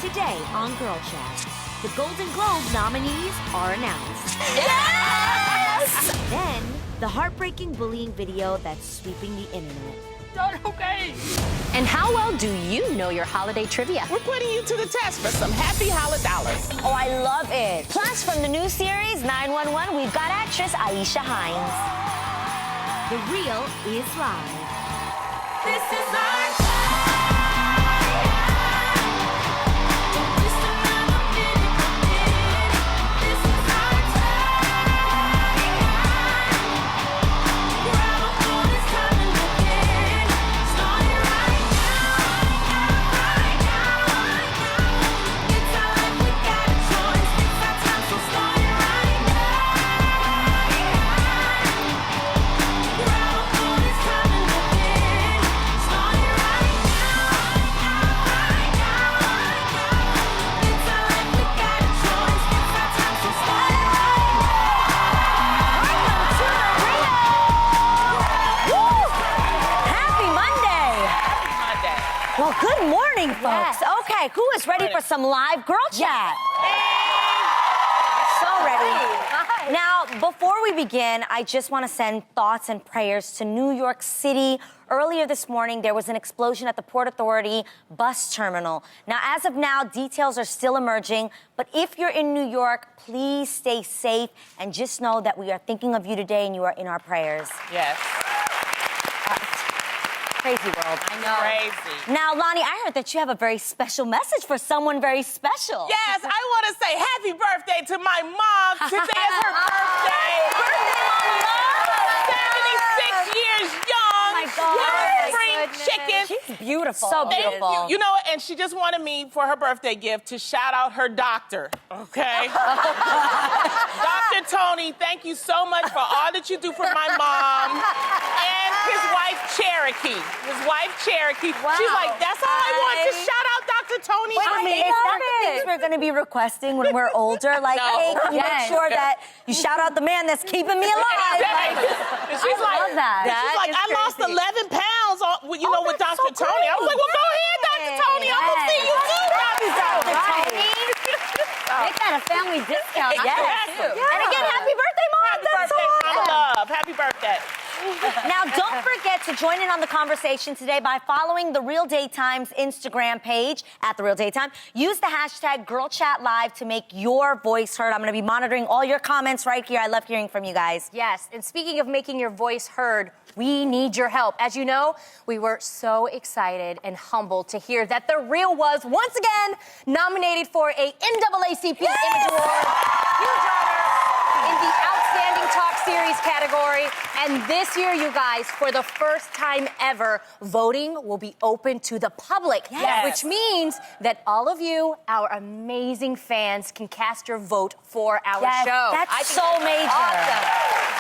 Today on Girl Chat, the Golden Globe nominees are announced. Yes! Then, the heartbreaking bullying video that's sweeping the internet. Okay. And how well do you know your holiday trivia? We're putting you to the test for some happy dollars. Oh, I love it. Plus, from the new series 911, we've got actress Aisha Hines. The Real is live. This is our time. Don't waste another minute. This is our time. Grab a phone, it's time to look in. Start it right now. It's our life, we got a choice. It's our time, so start it right now. Grab a phone, it's time to look in. Start it right now. It's our life, we got a choice. It's our time, so start it Happy Monday. Monday. Well, good morning, folks. Yes. Okay, who is ready for some live girl chat? So ready. Now, before we begin, I just want to send thoughts and prayers to New York City. Earlier this morning, there was an explosion at the Port Authority bus terminal. Now, as of now, details are still emerging, but if you're in New York, please stay safe and just know that we are thinking of you today and you are in our prayers. Yes. Crazy world. I know. Crazy. Now, Lonnie, I heard that you have a very special message for someone very special. Yes, I want to say happy birthday to my mom. Today is her birthday. Birthday, Mama! 76 years young. Oh, my God. Little My spring goodness. chicken. She's beautiful. So Thank beautiful. You know what? And she just wanted me for her birthday gift to shout out her doctor. Okay. Dr. Tony, thank you so much for all that you do for my mom and his wife Cherokee. Wow. She's like, that's all I want to shout out Dr. Tony. I mean, is that the things we're going to be requesting when we're older? Like, No. hey, can you make Yes. sure that you shout out the man that's keeping me alive? Exactly. Like, And she's I love that. and she's like, That I is lost crazy. 11 pounds, with that's Dr. so Tony. I was great. like, well, go ahead, Dr. Tony. I'm going to see you too. Happy Dr. Right. Tony. Make that a family discount. Yes. And again, happy birthday, Mom. Happy That's so birthday, awesome. Mama Love. Happy birthday. Now, don't forget to join in on the conversation today by following The Real Daytime's Instagram page, @TheRealDaytime. Use the hashtag GirlChatLive to make your voice heard. I'm going to be monitoring all your comments right here. I love hearing from you guys. Yes, and speaking of making your voice heard, we need your help. As you know, we were so excited and humbled to hear that The Real was once again nominated for a NAACP Image Award. Huge honor in the Outstanding Talk Series category. And this year, you guys, for the first time ever, voting will be open to the public. Yes. Which means that all of you, our amazing fans, can cast your vote for our Yes, show. that's I think so major.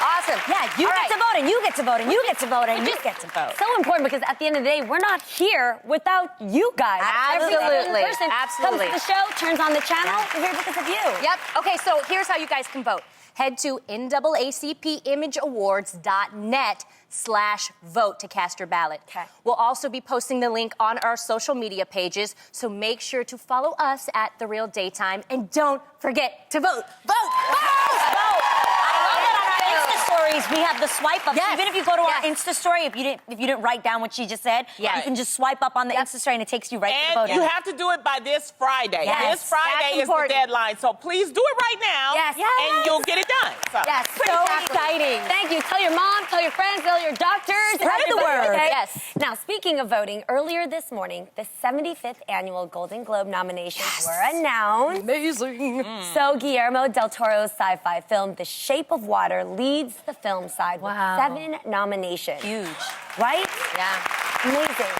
Awesome. Yeah, you All get right. to vote, and you get to vote, and you get to vote, and you get to vote. So important because at the end of the day, we're not here without you guys. Absolutely. Every single person Absolutely. comes to the show, turns on the channel, we're here because of you. Yep. Okay, so here's how you guys can vote. Head to NAACPimageAwards.net/vote to cast your ballot. Okay. We'll also be posting the link on our social media pages, so make sure to follow us at The Real Daytime, and don't forget to vote. Vote! Vote! Insta stories, we have the swipe up. Yes. Even if you go to our Yes. Insta story, if you didn't write down what she just said, Yeah. you can just swipe up on the Insta story and it takes you right to the And voting. you have to do it by this Friday. Yes, This Friday that's is important. the deadline. So please do it right now. Yes. And you'll get it done. So. Yes, So exactly. exciting. Thank you. Tell your mom, tell your friends, tell your doctors. Spread the everybody, word. okay? Yes. Now, speaking of voting, earlier this morning, the 75th annual Golden Globe nominations were announced. Amazing. So Guillermo del Toro's sci-fi film The Shape of Water leads the film side Wow. with 7 nominations. Huge. Right? Yeah. Amazing.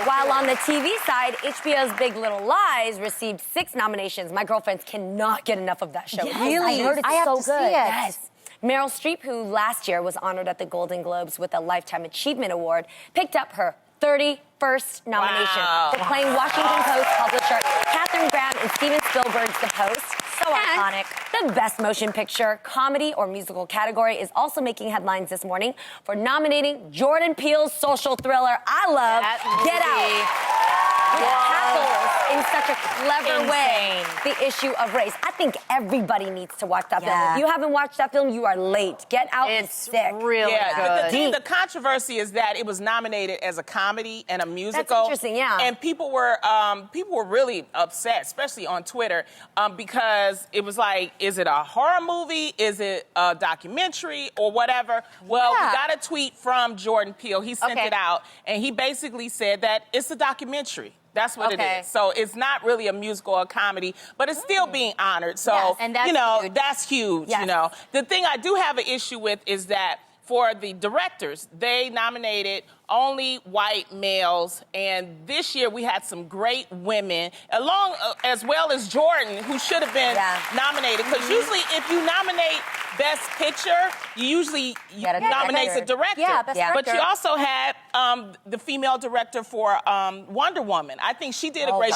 While on the TV side, HBO's Big Little Lies received 6 nominations. My girlfriends cannot get enough of that show. Yes, Really? I heard it's I have so to see good. it. Yes. Meryl Streep, who last year was honored at the Golden Globes with a Lifetime Achievement Award, picked up her 31st nomination Wow. for playing Washington Post publisher Katharine Graham in Steven Spielberg's The Post. So And iconic. The Best Motion Picture, Comedy, or Musical category is also making headlines this morning for nominating Jordan Peele's social thriller I Love, That Get movie. Out. With cackles in such such a clever way the issue of race. I think everybody needs to watch that film. If you haven't watched that film, you are late. Get out and It's sick. really Yeah, good. the controversy is that it was nominated as a comedy and a musical. interesting, yeah. And people were really upset, especially on Twitter, because it was like, is it a horror movie? Is it a documentary or whatever? Well, we got a tweet from Jordan Peele. He sent it out, and he basically said that it's a documentary. That's what it is. So it's not really a musical or comedy, but it's still being honored. So, and that's huge. that's huge, Yes. you know. The thing I do have an issue with is that for the directors, they nominated only white males, and this year we had some great women, along as well as Jordan, who should have been nominated. Because usually, if you nominate Best Picture, you usually nominate the director. Yeah, Best But Director. you also had the female director for Wonder Woman. I think she did a great.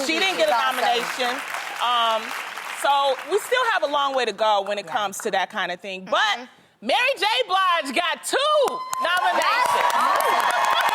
She didn't get a nomination. So we still have a long way to go when it comes to that kind of thing. But Mary J. Blige got 2 nominations.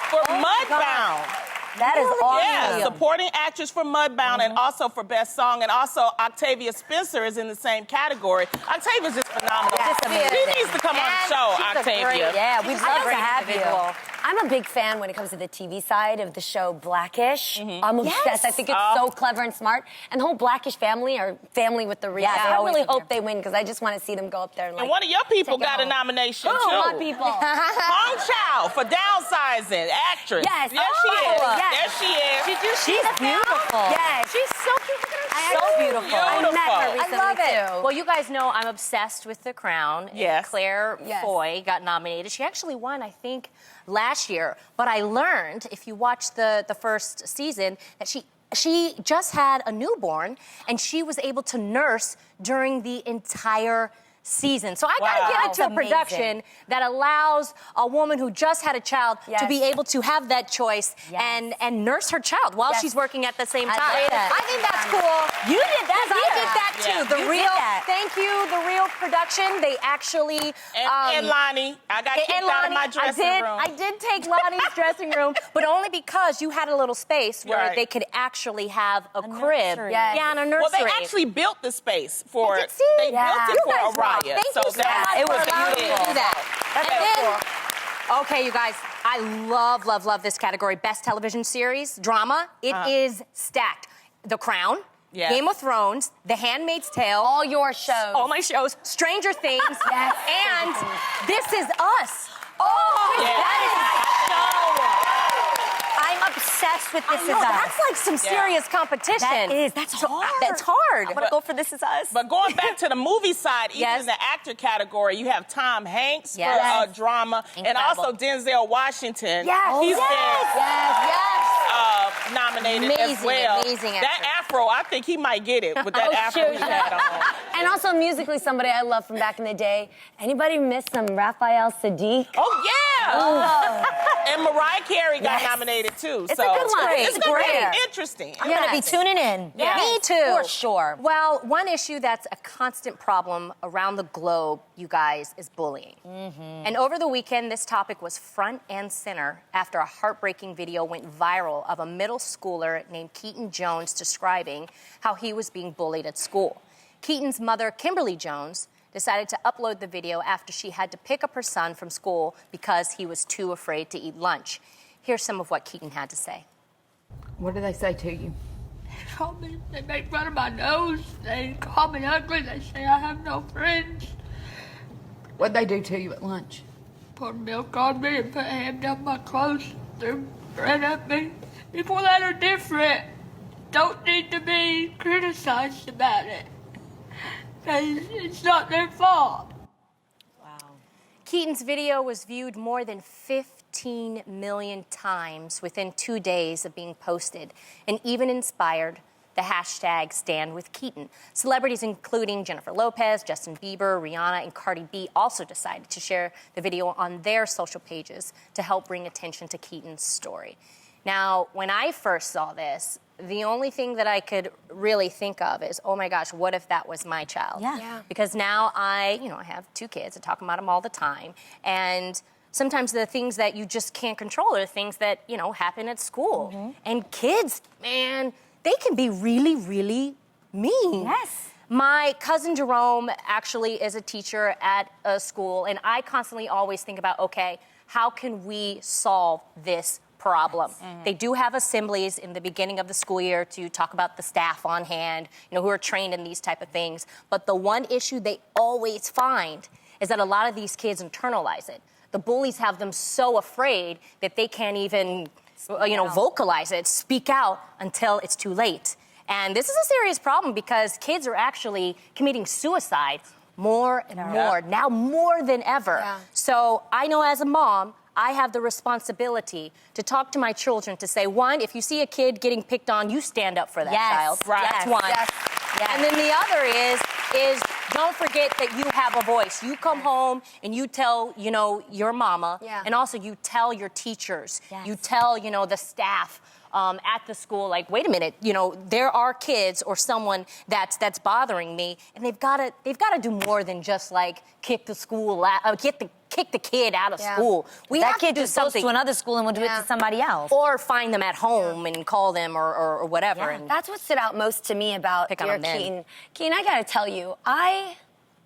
For Mudbound. That is awesome. Yeah, supporting actress for Mudbound and also for Best Song. And also Octavia Spencer is in the same category. Octavia's just phenomenal. She needs to come on the show, Octavia. We'd love to have you. I'm a big fan when it comes to the TV side of the show Blackish. I'm obsessed. I think it's so clever and smart. And the whole Blackish family are family with the real. I really hope they win because I just want to see them go up there and like. And one of your people got a nomination, too. my people. Hong Chow for Downsizing, actress. Yes. There she is. Yes. There she is. She's beautiful. Yes. She's so beautiful. So beautiful. I met her I recently love it. too. Well, you guys know I'm obsessed with The Crown. Yes. Claire Yes. Foy got nominated. She actually won, I think, last year. But I learned, if you watch the first season, that she just had a newborn and she was able to nurse during the entire season. So I gotta give it to a That's production that allows a woman who just had a child to be able to have that choice and nurse her child while she's working at the same time. I think that's cool. You did that. I did that too. The You did real, that. thank you, the real production. They actually. And Lonnie. I got kicked out of my dressing room. I did take Lonnie's dressing room, but only because you had a little space where Right. they could actually have a crib. nursery. Yeah, and a nursery. Well, they actually built the space for I it. did see. They built it You for guys Araya. rock. Thank you so that- much it for was allowing me to beautiful. do that. That's And then, cool. okay, you guys, I love, love, love this category. Best television series, drama. It is stacked. The Crown, Yes. Game of Thrones, The Handmaid's Tale. All your shows. All my shows, Stranger Things, Yes. and This Is Us. That is my I'm obsessed with This Is No, Us. that's like some serious competition. That is. That's hard. That's hard. I'm gonna go for This Is Us. But going back to the movie side, even Yes. in the actor category, you have Tom Hanks Yes. for drama, and Incredible. also Denzel Washington. Yes. He's Yes. been nominated as Amazing, well. amazing That actor. afro, I think he might get it with that afro he had on. And also musically, somebody I love from back in the day. Anybody miss some Raphael Sadiq? Oh, yeah! And Mariah Carey got nominated, too. It's a good one. It's It's going to great. be interesting. I'm gonna be tuning in. Yeah. Me too. For sure. Well, one issue that's a constant problem around the globe, you guys, is bullying. And over the weekend, this topic was front and center after a heartbreaking video went viral of a middle schooler named Keaton Jones describing how he was being bullied at school. Keaton's mother, Kimberly Jones, decided to upload the video after she had to pick up her son from school because he was too afraid to eat lunch. Here's some of what Keaton had to say. What do they say to you? They make fun of my nose. They call me ugly. They say I have no friends. What'd they do to you at lunch? Pour milk on me and put ham down my clothes. Threw bread at me. People that are different don't need to be criticized about it. 'Cause it's not their fault. Keaton's video was viewed more than 15 million times within 2 days of being posted, and even inspired the hashtag #StandWithKeaton. Celebrities including Jennifer Lopez, Justin Bieber, Rihanna, and Cardi B also decided to share the video on their social pages to help bring attention to Keaton's story. Now, when I first saw this, the only thing that I could really think of is, oh my gosh, what if that was my child? Yeah. Because now I have 2 kids. I talk about them all the time. And sometimes the things that you just can't control are things that, happen at school. And kids, man, they can be really, really mean. Yes. My cousin Jerome actually is a teacher at a school, and I constantly always think about, okay, how can we solve this problem? They do have assemblies in the beginning of the school year to talk about the staff on hand, who are trained in these type of things. But the one issue they always find is that a lot of these kids internalize it. The bullies have them so afraid that they can't even, vocalize it, speak out until it's too late. And this is a serious problem because kids are actually committing suicide more and more, now more than ever. Yeah. So I know as a mom, I have the responsibility to talk to my children to say, one, if you see a kid getting picked on, you stand up for that child. Right. That's one. Yes. And then the other is don't forget that you have a voice. You come home and you tell, your mama, and also you tell your teachers, you tell, the staff at the school, like, wait a minute, there are kids or someone that's bothering me, and they've got to do more than just like kick the school out, kick the kid out of school. We That have kid to do just goes something. to another school and will do it to somebody else. Or find them at home and call them or whatever. And That's what stood out most to me about Pick on dear a man. Keaton. Keaton, I gotta tell you, I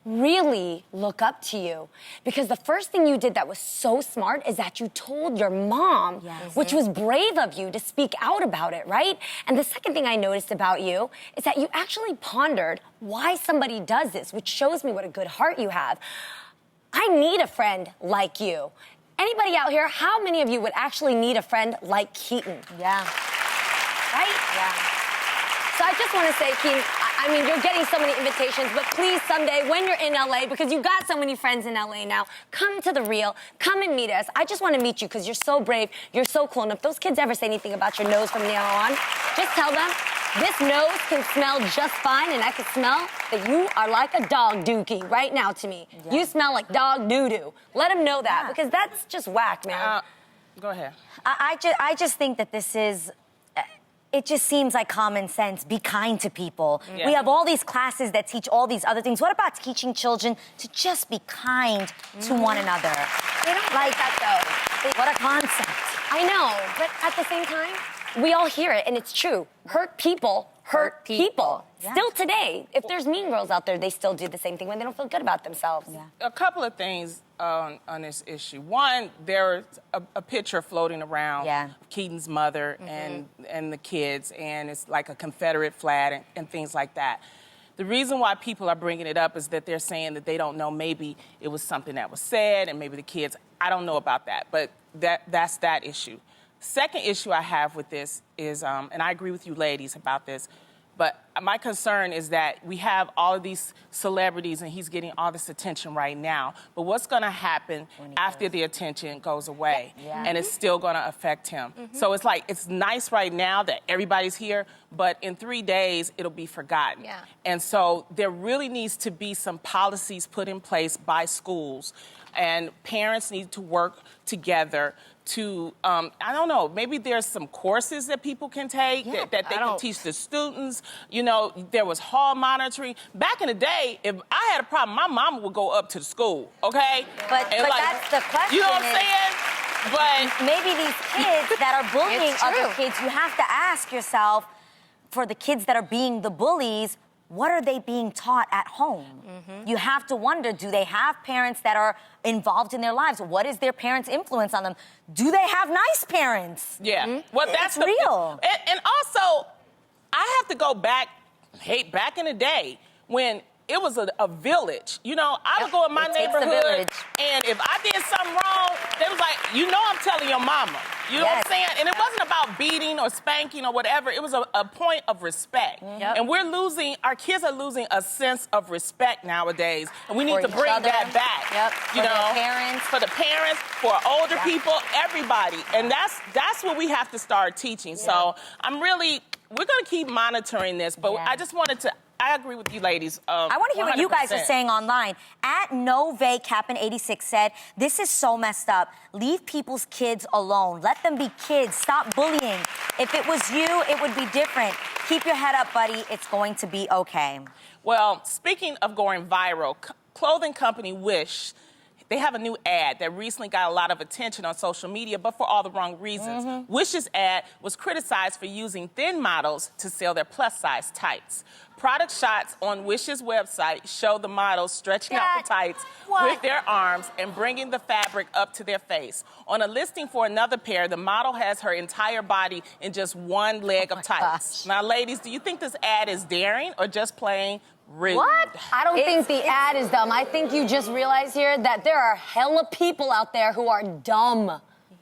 really look up to you because the first thing you did that was so smart is that you told your mom, which was brave of you to speak out about it, right? And the second thing I noticed about you is that you actually pondered why somebody does this, which shows me what a good heart you have. I need a friend like you. Anybody out here, how many of you would actually need a friend like Keaton? Yeah. Right? Yeah. So I just want to say, Keaton, I mean, you're getting so many invitations, but please someday when you're in LA, because you've got so many friends in LA now, come to The Real, come and meet us. I just want to meet you because you're so brave, you're so cool. And if those kids ever say anything about your nose from now on, just tell them, this nose can smell just fine, and I can smell that you are like a dog dookie right now to me. Yeah. You smell like dog doo-doo. Let them know that, because that's just whack, man. Go ahead. I just think that this is... It just seems like common sense. Be kind to people. Yeah. We have all these classes that teach all these other things. What about teaching children to just be kind to one another? They don't like that, though. What a concept. I know, but at the same time, we all hear it, and it's true. Hurt people hurt people. Yeah. Still today, if there's mean girls out there, they still do the same thing when they don't feel good about themselves. Yeah. A couple of things on this issue. One, there's a picture floating around of Keaton's mother and the kids, and it's like a Confederate flag and things like that. The reason why people are bringing it up is that they're saying that they don't know, maybe it was something that was said, and maybe the kids, I don't know about that, but that's that issue. Second issue I have with this is, and I agree with you ladies about this, but my concern is that we have all of these celebrities and he's getting all this attention right now. But what's going to happen after the attention goes away? Yeah. And it's still going to affect him. So it's like, it's nice right now that everybody's here, but in 3 days, it'll be forgotten. Yeah. And so there really needs to be some policies put in place by schools, and parents need to work together to, I don't know, maybe there's some courses that people can take that they can teach the students. You know, there was hall monitoring. Back in the day, if I had a problem, my mama would go up to the school, okay? But that's the question. You know what I'm saying? But maybe these kids that are bullying other kids, you have to ask yourself, for the kids that are being the bullies, what are they being taught at home? You have to wonder, do they have parents that are involved in their lives? What is their parents' influence on them? Do they have nice parents? Yeah. Well, that's real. And also, I have to go back in the day when it was a village. You know, I would go in my neighborhood, and if I did something wrong, they was like, you know I'm telling your mama. You know what I'm saying? And it wasn't about beating or spanking or whatever. It was a point of respect. And our kids are losing a sense of respect nowadays. And we need to bring that back. You know, for the parents, for older people, everybody. And that's what we have to start teaching. So we're going to keep monitoring this, but I just wanted to, I agree with you ladies. I want to hear what you guys 100%. are saying online. At NoVayCap'n86 said, this is so messed up. Leave people's kids alone. Let them be kids. Stop bullying. If it was you, it would be different. Keep your head up, buddy. It's going to be okay. Well, speaking of going viral, clothing company Wish, they have a new ad that recently got a lot of attention on social media, but for all the wrong reasons. Wish's ad was criticized for using thin models to sell their plus-size tights. Product shots on Wish's website show the models stretching out the tights with their arms and bringing the fabric up to their face. On a listing for another pair, the model has her entire body in just one leg of tights. Now, ladies, do you think this ad is daring or just plain rude? What? I don't think the ad is dumb. I think you just realize here that there are hella people out there who are dumb.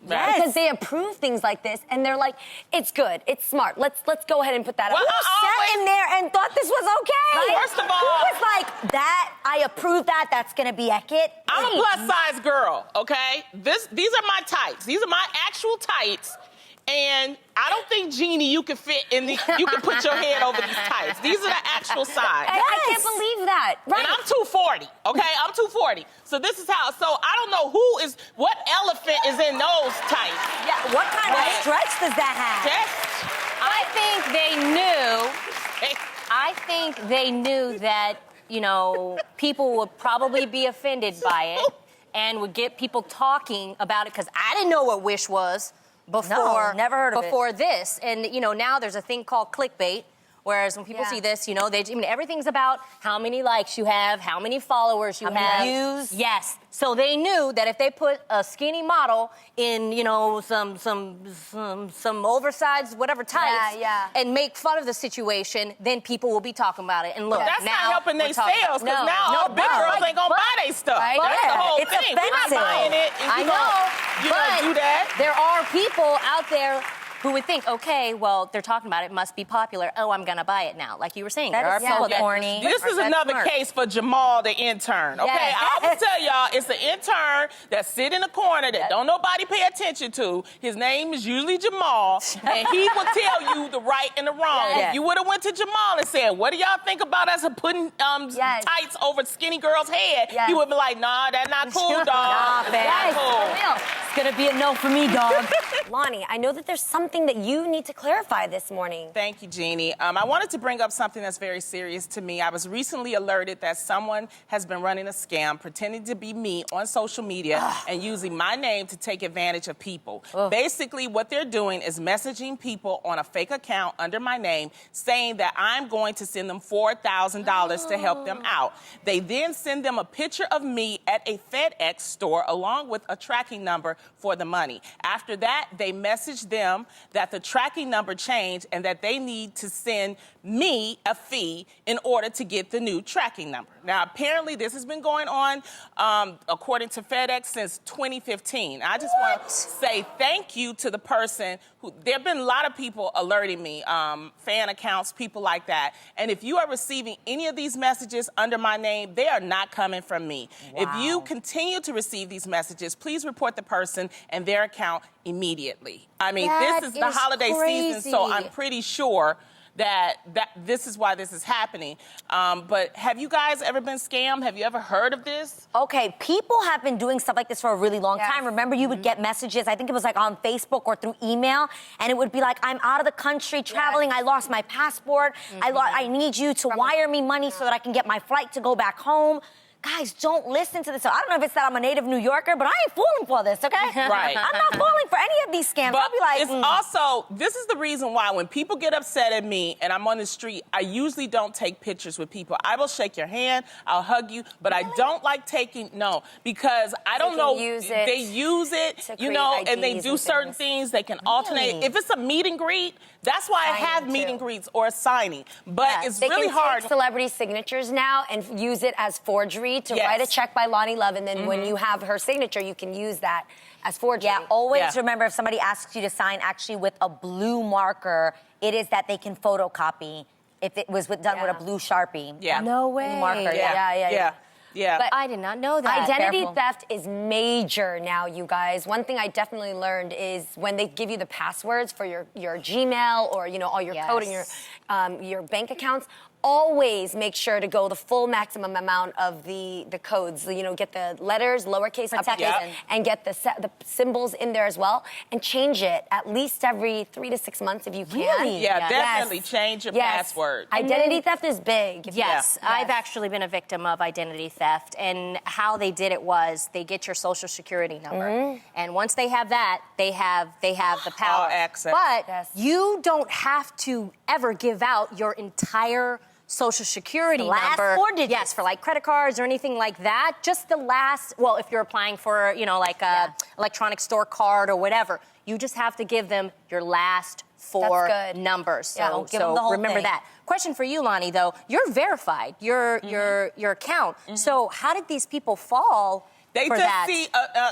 Yes. Because they approve things like this, and they're like, "It's good, it's smart. Let's go ahead and put that Well, out." I Sat in there and thought this was okay. First of all- who was like that? I approve that. That's gonna be it. I'm a plus-size girl, okay? These are my tights. These are my actual tights. And I don't think, Jeannie, you can fit in the, you can put your head over these tights. These are the actual size. I can't believe that. Right. And I'm 240, okay? I'm 240. So this is how, so I don't know what elephant is in those tights. Yeah, what kind of stretch does that have? I think they knew that, you know, people would probably be offended by it and would get people talking about it, because I didn't know what Wish was before. No, never heard of it. Before this. And, you know, now there's a thing called clickbait. Whereas when people see this, you know, everything's about how many likes you have, how many followers you have. How many views. Yes. So they knew that if they put a skinny model in, you know, some oversized whatever tights and make fun of the situation, then people will be talking about it. And look, That's now not helping we're their talking sales, because about- now all the big girls ain't gonna buy their stuff. Right? That's the whole It's thing. We're not offensive. buying it. And I you know, gonna do that. there are people out there who would think, okay, well, they're talking about it, must be popular. Oh, I'm gonna buy it now. Like you were saying, there are That is people so that- corny. This is That's another smart. case for Jamal, the intern. Okay, Yes. I will tell y'all, it's an intern that sit in the corner that don't nobody pay attention to. His name is usually Jamal, and he will tell you the right and the wrong. Yes. If you would have went to Jamal and said, "What do y'all think about us putting tights over skinny girl's head?" He would be like, "Nah, that's not cool, dog. Nah, That's man. not cool." It's gonna be a no for me, dog. Lonnie, I know that there's something that you need to clarify this morning. Thank you, Jeannie. I wanted to bring up something that's very serious to me. I was recently alerted that someone has been running a scam, pretending to be me on social media and using my name to take advantage of people. Basically, what they're doing is messaging people on a fake account under my name, saying that I'm going to send them $4,000 to help them out. They then send them a picture of me at a FedEx store along with a tracking number for the money. After that, they message them that the tracking number changed and that they need to send me a fee in order to get the new tracking number. Now, apparently, this has been going on, according to FedEx, since 2015. I just want to say thank you to the person who, there have been a lot of people alerting me, fan accounts, people like that. And if you are receiving any of these messages under my name, they are not coming from me. If you continue to receive these messages, please report the person and their account immediately. I mean, this is the holiday season, so I'm pretty sure that this is why this is happening. But have you guys ever been scammed? Have you ever heard of this? Okay, people have been doing stuff like this for a really long time. Remember, you would get messages, I think it was like on Facebook or through email, and it would be like, I'm out of the country traveling, I lost my passport, I need you to wire me money so that I can get my flight to go back home. Guys, don't listen to this. So I don't know if it's that I'm a native New Yorker, but I ain't falling for this, okay? Right. I'm not falling for any of these scams. But I'll be like, it's also, this is the reason why when people get upset at me and I'm on the street, I usually don't take pictures with people. I will shake your hand, I'll hug you, but I don't like taking, because I don't know. They use it, you know, and they do certain things. They can alternate. If it's a meet and greet, that's why I have meet and greets or a signing. But it's really hard. Take celebrity signatures now and use it as forgery to write a check by Lonnie Love, and then when you have her signature, you can use that as forgery. Yeah, always remember if somebody asks you to sign actually with a blue marker, it is that they can photocopy if it was done with a blue Sharpie. Yeah. No way. Blue marker, Yeah. But I did not know that. identity theft is major now, you guys. One thing I definitely learned is when they give you the passwords for your Gmail or all your code and your bank accounts, always make sure to go the full maximum amount of the codes. You know, get the letters, lowercase, uppercase, Protection. and get the symbols in there as well, and change it at least every 3 to 6 months if you can. Really? Yeah, Yes. definitely change your password. Identity theft is big. Yes, I've actually been a victim of identity theft, and how they did it was they get your social security number, and once they have that, they have the power. All access. But Yes. you don't have to ever give out your entire social security The last number. 4 digits. Yes, for like credit cards or anything like that. Just the last. Well, if you're applying for, you know, like a electronic store card or whatever, you just have to give them your last 4 That's good. numbers. So, Yeah, give them the whole remember thing. that. Question for you, Lonnie, though. You're verified, your account. So how did these people fall They for just that? see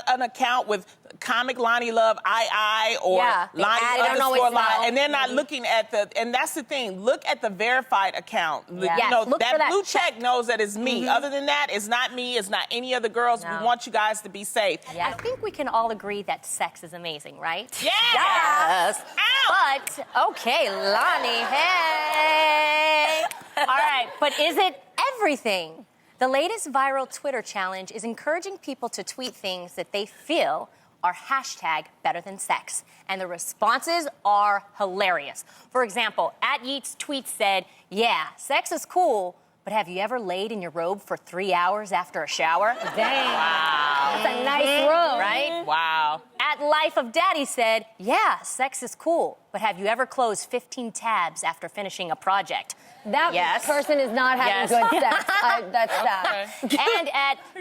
an account with Comic Lonnie Love II or Yeah, they Lonnie add it, don't underscore always Lonnie, know. and they're not looking at and that's the thing. Look at the verified account. Yes, You know, look for that that blue check. check knows that it's me. Other than that, it's not me. It's not any other girls. No. We want you guys to be safe. I think we can all agree that sex is amazing, right? Yes. Ow. But, okay, Lonnie, hey. All right, but is it everything? The latest viral Twitter challenge is encouraging people to tweet things that they feel are hashtag better than sex. And the responses are hilarious. For example, @Yeats tweet said, yeah, sex is cool, but have you ever laid in your robe for 3 hours after a shower? Dang. That's a nice robe. Right? Wow. @Life of Daddy said, yeah, sex is cool, but have you ever closed 15 tabs after finishing a project? That Yes. person is not having Yes. good sex. That's sad. And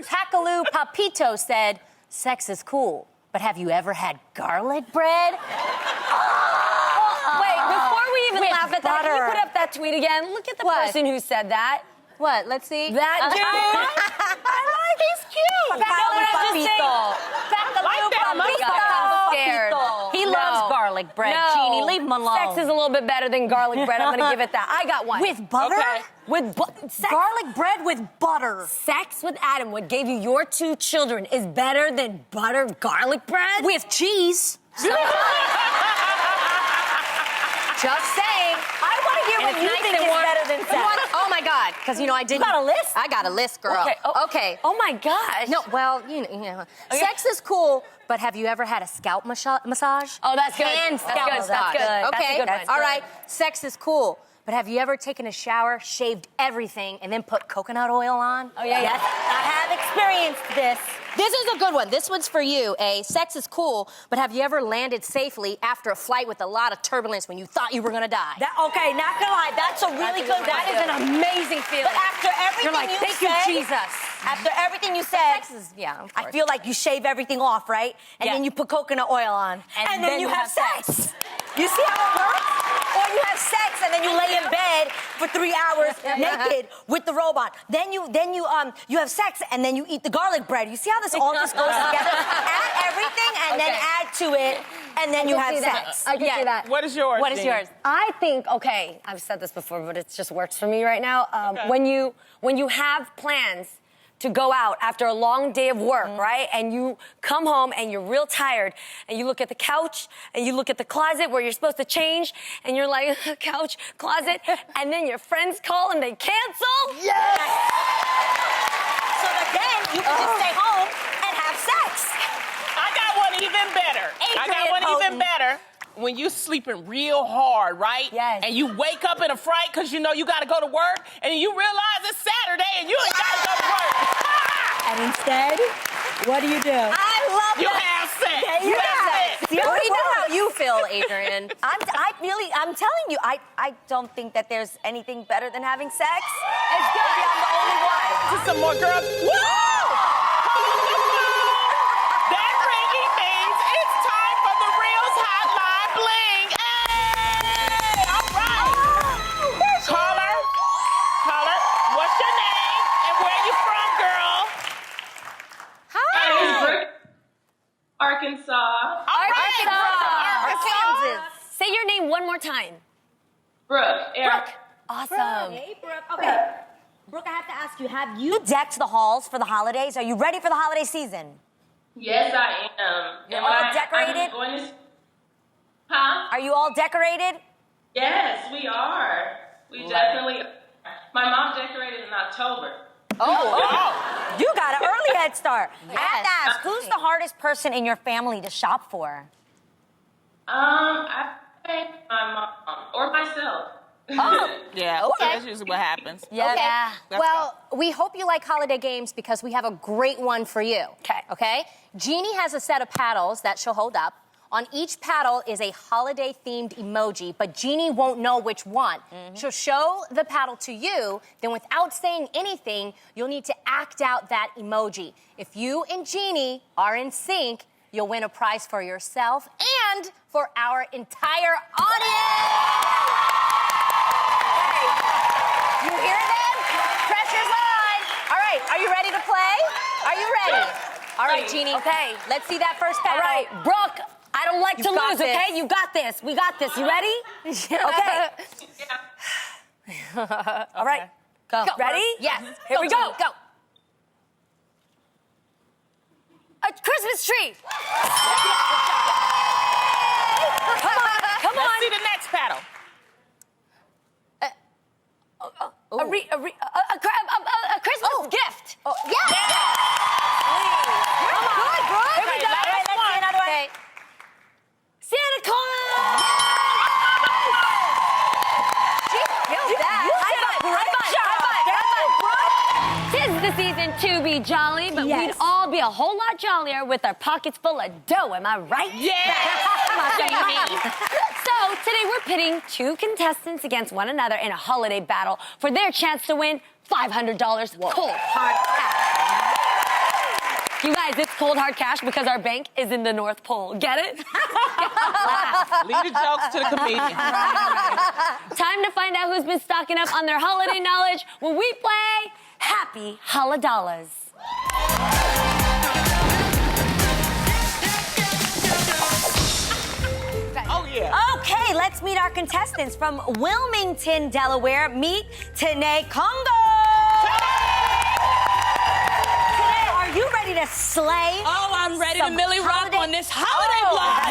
@Takaloo Papito said, sex is cool, but have you ever had garlic bread? Wait, before we even With laugh at that, can you butter. put up that tweet again? Look at the What? person who said that. What? Let's see. That dude. He's cute. No, but I'm just saying. Like that I'm scared. He No. loves garlic bread, No. Jeannie. Leave him alone. Sex is a little bit better than garlic bread. I'm gonna give it that. I got one. With butter? Okay. With sex. Garlic bread with butter. Sex with Adam, what gave you your 2 children, is better than buttered garlic bread? With cheese. Just saying. I want to hear And what it's you nice think and is warm. better than sex. Oh my God! Because you know I didn't. got a list? I got a list, girl. Okay. Oh my gosh. No, well, you know, sex is cool, but have you ever had a scalp massage? Oh, that's good. Hand That's scalp good. massage. That's good. That's a Okay, good one. all right. Sex is cool, but have you ever taken a shower, shaved everything, and then put coconut oil on? Oh, yeah, Yes, I have experienced this. This is a good one. This one's for you, A. Sex is cool, but have you ever landed safely after a flight with a lot of turbulence when you thought you were gonna die? Okay, not gonna lie, that's a really good one. That is an amazing feeling. But after everything You're like, you thank said, you, Jesus. After everything you said, Sex is, yeah, of I course. feel like you shave everything off, right? And Yeah. then you put coconut oil on. And then then you you have have sex. You see how it works? Or you have sex and then you lay in bed for 3 hours naked with the robot. Then you have sex and then you eat the garlic bread. You see how this all just goes together? Add everything and then add to it, and then you have sex. I can see that. What is yours? What is Jeannie? yours? I think, okay, I've said this before, but it just works for me right now. When you have plans to go out after a long day of work, right? And you come home and you're real tired, and you look at the couch and you look at the closet where you're supposed to change, and you're like, couch, closet, and then your friends call and they cancel. Yes! So that then you can just stay home and have sex. I got one even better. I got Adrian one even Houghton. better. When you're sleeping real hard, right? Yes. And you wake up in a fright because you know you got to go to work, and you realize it's Saturday and you ain't got to go to work. And instead, what do? I love You that. have sex. Yeah, you You have have sex. sex. See how We it know how works. you feel, Adrian. I'm telling you, I don't think that there's anything better than having sex. It's good. Maybe I'm the only one. Just some more girls. That ringing means it's time for the Reels Hotline Bling. Hey! All right. Caller, what's your name and where you from, girl? Hi. Arkansas. All right. Kansas. Say your name one more time. Brooke. Eric. Awesome. Hey, Brooke. Okay. Brooke, I have to ask you, have you decked the halls for the holidays? Are you ready for the holiday season? Yes, I am. You're And all I'm decorated? going to... Huh? Are you all decorated? Yes, we are. We Love definitely are. My mom decorated in October. You got an early head start. I have to Yes. ask, who's the hardest person in your family to shop for? I think my mom or myself. Yeah, Okay. that's usually what happens. Yeah. Okay. Let's Well, we hope you like holiday games because we have a great one for you. Okay. Okay? Jeannie has a set of paddles that she'll hold up. On each paddle is a holiday-themed emoji, but Jeannie won't know which one. She'll show the paddle to you, then without saying anything, you'll need to act out that emoji. If you and Jeannie are in sync, you'll win a prize for yourself and for our entire audience! You hear them? Pressure's on. All right, are you ready to play? Are you ready? All right, Jeannie. Okay. Let's see that first All paddle. right, Brooke, I don't like to You've got lose, this. okay? You got this. We got this. You ready? Okay. All right. Go. Ready? Yes. Here we go. Jeannie, go. A Christmas tree. Come on. Let's see the next paddle. A Christmas gift. Oh, yes. You're good, Brooke. Here we go. last Let's see one. another one. Okay. Santa Claus. She killed that. Tis the season to be jolly, but we'd all be a whole lot jollier with our pockets full of dough. Am I right? Yeah. Come on, Jamie. So today we're pitting two contestants against one another in a holiday battle for their chance to win $500 cold hard cash. You guys, it's cold hard cash because our bank is in the North Pole. Get it? Leave the jokes to the comedian. Time to find out who's been stocking up on their holiday knowledge when we play Happy Holidalas. Oh, yeah. Okay, let's meet our contestants from Wilmington, Delaware. Meet Tanae Congo. Tanae, are you ready to slay? Oh, I'm ready to Some Millie Rock holiday- on this holiday block.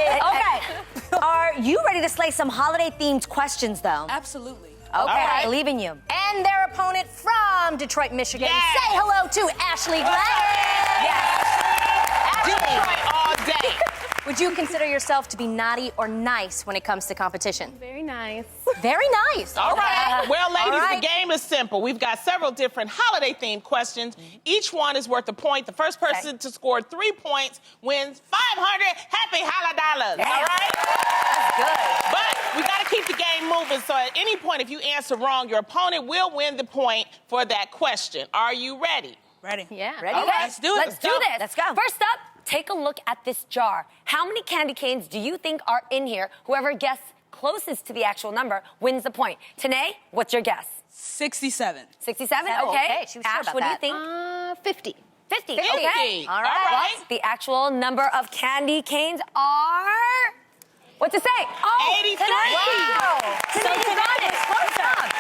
Hey. Okay. Are you ready to slay some holiday-themed questions, though? Absolutely. Okay, right. I believe in you. And their opponent from Detroit, Michigan. Yes. Say hello to Ashley Gladys. Detroit all day. Would you consider yourself to be naughty or nice when it comes to competition? Very nice. Very nice. All right. Well, ladies, All right. the game is simple. We've got several different holiday-themed questions. Each one is worth a point. The first person to score 3 points wins 500 Happy Holidalas. All right? That's good. But we got to keep the game moving. So at any point, if you answer wrong, your opponent will win the point for that question. Are you ready? Ready. Yeah. Ready? Okay, Let's do it. Let's do this. Let's go. First up, take a look at this jar. How many candy canes do you think are in here? Whoever guesses closest to the actual number wins the point. Tanae, what's your guess? 67. 67? Oh, Okay. okay, she was sure Ash, about what that. do you think? 50. 50. 50. Okay. All right. What's the actual number of candy canes are? What to say? Oh, 83. Tanae. Wow. So Tanae, you got it. good job.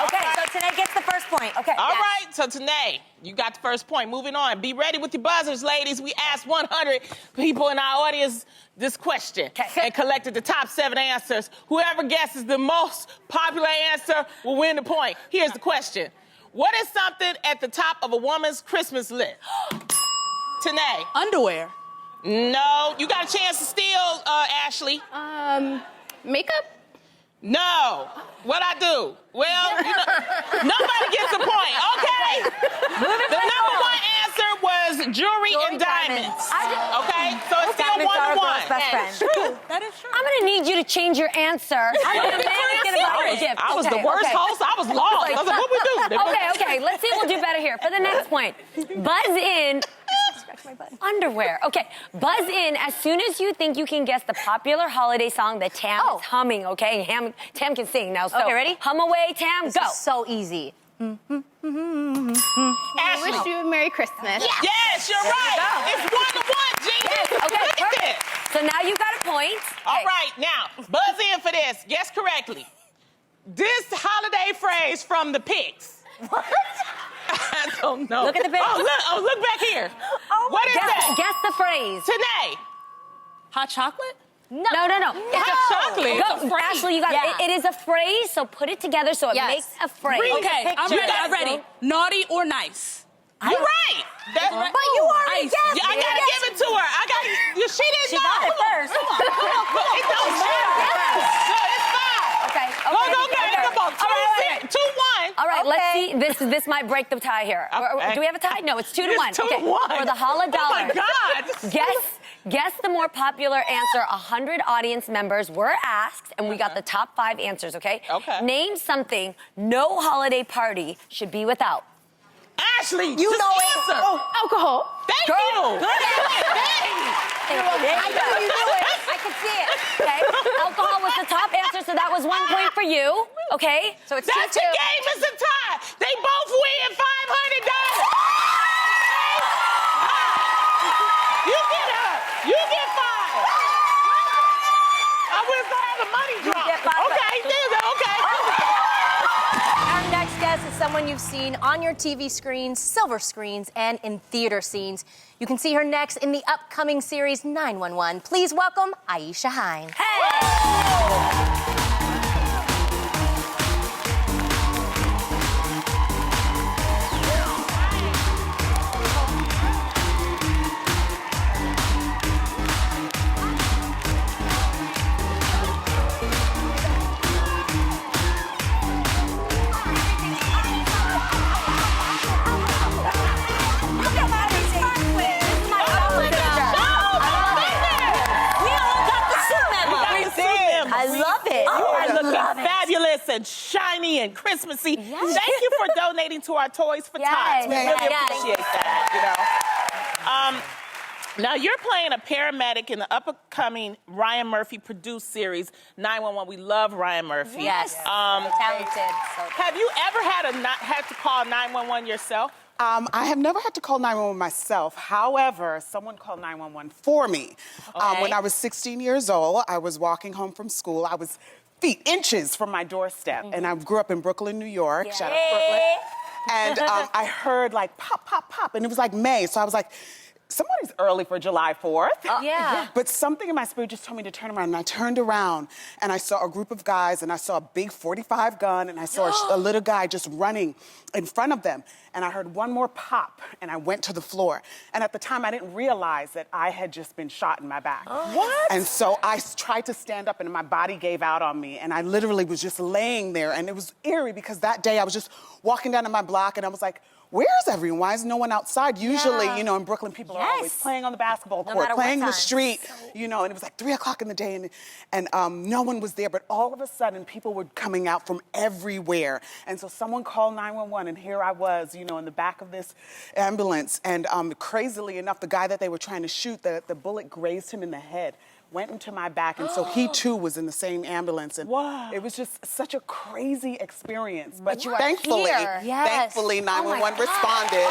Okay, so Tanae gets the first point. Okay. All right, so Tanae, you got the first point. Moving on. Be ready with your buzzers, ladies. We asked 100 people in our audience this question and collected the top 7 answers. Whoever guesses the most popular answer will win the point. Here's the question. What is something at the top of a woman's Christmas list? Tanae. Underwear. No. You got a chance to steal, Ashley. Makeup? No. What I do? Well, you know, nobody gets a point. Okay. The number one answer was jewelry and diamonds. Okay, so it's still Diamonds are a 1-1. girl's best friend. That is true. I'm gonna need you to change your answer. I'm gonna make it about a gift. I was the Okay, worst okay. host. I was lost. I was like, what we do? Okay. Let's see if we'll do better here. For the next point, buzz in. Underwear. Okay, buzz in as soon as you think you can guess the popular holiday song that Tam is humming, okay? Tam can sing now, so Okay, ready? hum away, Tam, This go. is so easy. Ashley. Wish you a Merry Christmas. Yes, you're right. It's 1-1, Gene. Okay, Look at perfect. this. So now you got a point. All right, now, buzz in for this. Guess correctly. This holiday phrase from the Pigs. What? I don't know. Look at the picture. Oh, look back here. Oh, What is that? Guess the phrase. Tanae. Hot chocolate? No. It's chocolate. It's a phrase. Ashley, you got it. It is a phrase, so put it together so it makes a phrase. Okay, I'm ready. Naughty or nice? You're right. That's right. But you already guessed. I gotta give it to her. She didn't know. got it first. Come on. It don't matter. So it's fine. Okay. Come on. 2-1. All right, let's see. This might break the tie here. Okay. Do we have a tie? No, it's 2-1. It's 2-1. For the $100. Oh my God. Guess the more popular answer. 100 audience members were asked, and we got the top 5 answers, okay? Okay. Name something no holiday party should be without. Ashley, You just know answer. it. Oh, alcohol. Thank Girl, you. good. I knew you knew it. I could see it. Okay. Alcohol was the top answer, so that was 1 point for you. Okay. So it's That's 2-2. the game. It's a tie. They both win $500. You get her. You get 5. I was gonna have a money drop. get 5. Okay, okay. Our next guest is someone you've seen on your TV screens, silver screens, and in theater scenes. You can see her next in the upcoming series 911. Please welcome Aisha Hines. I love it. You are looking fabulous and shiny and Christmassy. Thank you for donating to our Toys for Tots. We really appreciate that, now, you're playing a paramedic in the upcoming Ryan Murphy produced series 911. We love Ryan Murphy. Yes. Talented. Have you ever had to call 911 yourself? I have never had to call 911 myself. However, someone called 911 for me. When I was 16 years old, I was walking home from school. I was inches from my doorstep. And I grew up in Brooklyn, New York. Shout out Brooklyn. And I heard like pop, pop, pop. And it was like May. So I was like, somebody's early for July 4th. But something in my spirit just told me to turn around. And I turned around and I saw a group of guys and I saw a big .45 gun and I saw a little guy just running in front of them. And I heard one more pop and I went to the floor. And at the time I didn't realize that I had just been shot in my back. What? And so I tried to stand up and my body gave out on me. And I literally was just laying there. And it was eerie because that day I was just walking down to my block and I was like, where's everyone? Why is no one outside? Usually, you know, in Brooklyn, people are always playing on the basketball court, playing in the street, you know, and it was like 3 o'clock in the day and no one was there. But all of a sudden, people were coming out from everywhere. And so someone called 911 and here I was, you know, in the back of this ambulance. And crazily enough, the guy that they were trying to shoot, the bullet grazed him in the head. Went into my back, and so he too was in the same ambulance, and it was just such a crazy experience. But thankfully, thankfully, 911 responded.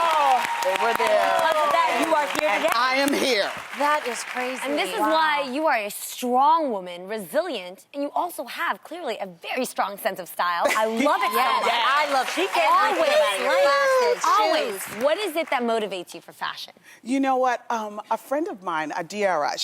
They were there. Because of that, you are here and today. I am here. That is crazy. And this is why you are a strong woman, resilient, and you also have clearly a very strong sense of style. I love it so much. I love she Always. What is it that motivates you for fashion? You know what? A friend of mine, Adiara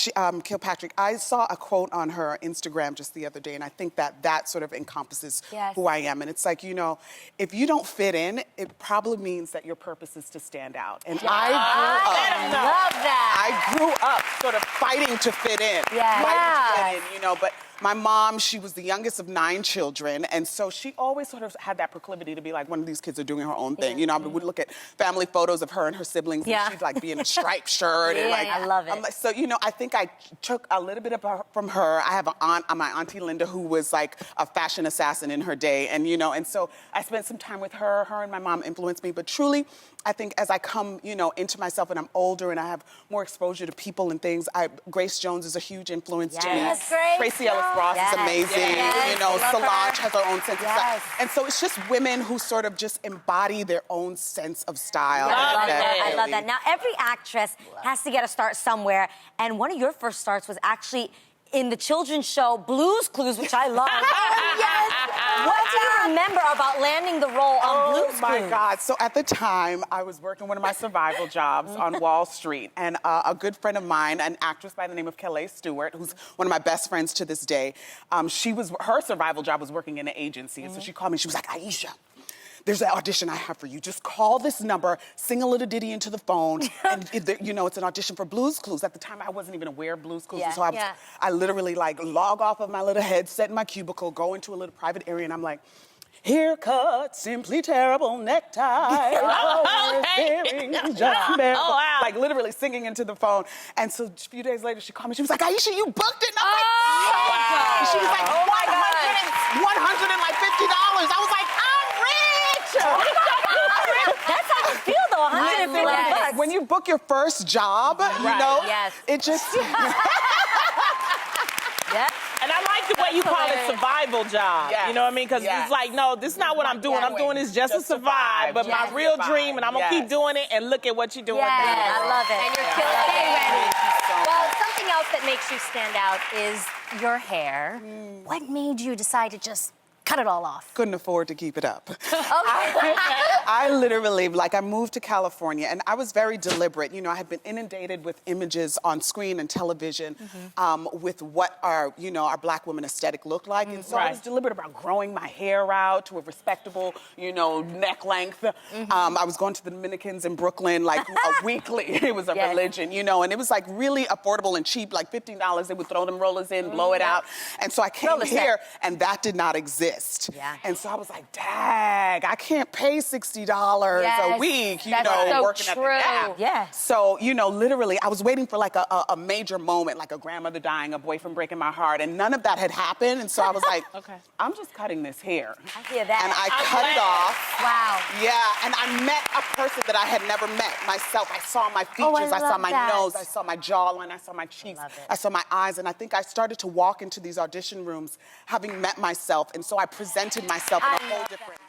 Kilpatrick, I saw a quote on her Instagram just the other day, and I think that sort of encompasses who I am. And it's like, you know, if you don't fit in, it probably means that your purpose is to stand out. And I love that. I grew up sort of fighting to fit in. Fighting to fit in, you know, but my mom, she was the youngest of 9 children, and so she always sort of had that proclivity to be like, one of these kids are doing her own thing. You know, I would look at family photos of her and her siblings, and she'd like be in a striped shirt. And like, I love it. I'm like, so, you know, I think I took a little bit from her. I have an aunt, my auntie Linda, who was like a fashion assassin in her day, and, you know, and so I spent some time with her. Her and my mom influenced me, but truly, I think as I come, you know, into myself and I'm older and I have more exposure to people and things, Grace Jones is a huge influence to me. Tracy Ellis Ross is amazing. You know, Solange has her own sense of style. And so it's just women who sort of just embody their own sense of style. I love that. Now, every actress has to get a start somewhere, and one of your first starts was actually in the children's show Blue's Clues, which I love. What do you remember about landing the role on Blue's Clues? Oh my God. So at the time, I was working one of my survival jobs on Wall Street. And a good friend of mine, an actress by the name of Kelly Stewart, who's one of my best friends to this day, her survival job was working in an agency. And so she called me, she was like, Aisha, there's an audition I have for you. Just call this number, sing a little ditty into the phone, and it's an audition for Blue's Clues. At the time, I wasn't even aware of Blue's Clues, and so I literally like log off of my little headset in my cubicle, go into a little private area, and I'm like, haircut, simply terrible necktie, earrings, just bearable. Like literally singing into the phone. And so a few days later, she called me. She was like, Aisha, you booked it? And I was like, she was like, $150. I was like, I'm rich. That's how you feel, though. $150. When you book your first job, it just. And I like the way you call it survival job. You know what I mean? Because it's like, no, this is not what I'm doing. I'm doing this just to survive. But my real dream, and I'm going to keep doing it, and look at what you're doing. Yes, I love it. And you're killing it. Well, something else that makes you stand out is your hair. What made you decide to just cut it all off? Couldn't afford to keep it up. I literally, I moved to California, and I was very deliberate. You know, I had been inundated with images on screen and television with what our Black woman aesthetic looked like. And so I was deliberate about growing my hair out to a respectable, neck length. I was going to the Dominicans in Brooklyn, weekly. It was a religion, and it was, really affordable and cheap, like $15. They would throw them rollers in, blow it out. And so I came here, and that did not exist. And so I was like, dang, I can't pay $60 a week, so working true. at the Gap. So, literally, I was waiting for a major moment, like a grandmother dying, a boyfriend breaking my heart, and none of that had happened. And so I was like, I'm just cutting this hair. I hear that. And I cut it off. Wow. Yeah, and I met a person that I had never met myself. I saw my features, I saw my nose, I saw my jawline, I saw my cheeks, I saw my eyes, and I think I started to walk into these audition rooms having met myself, and so I presented myself in a whole different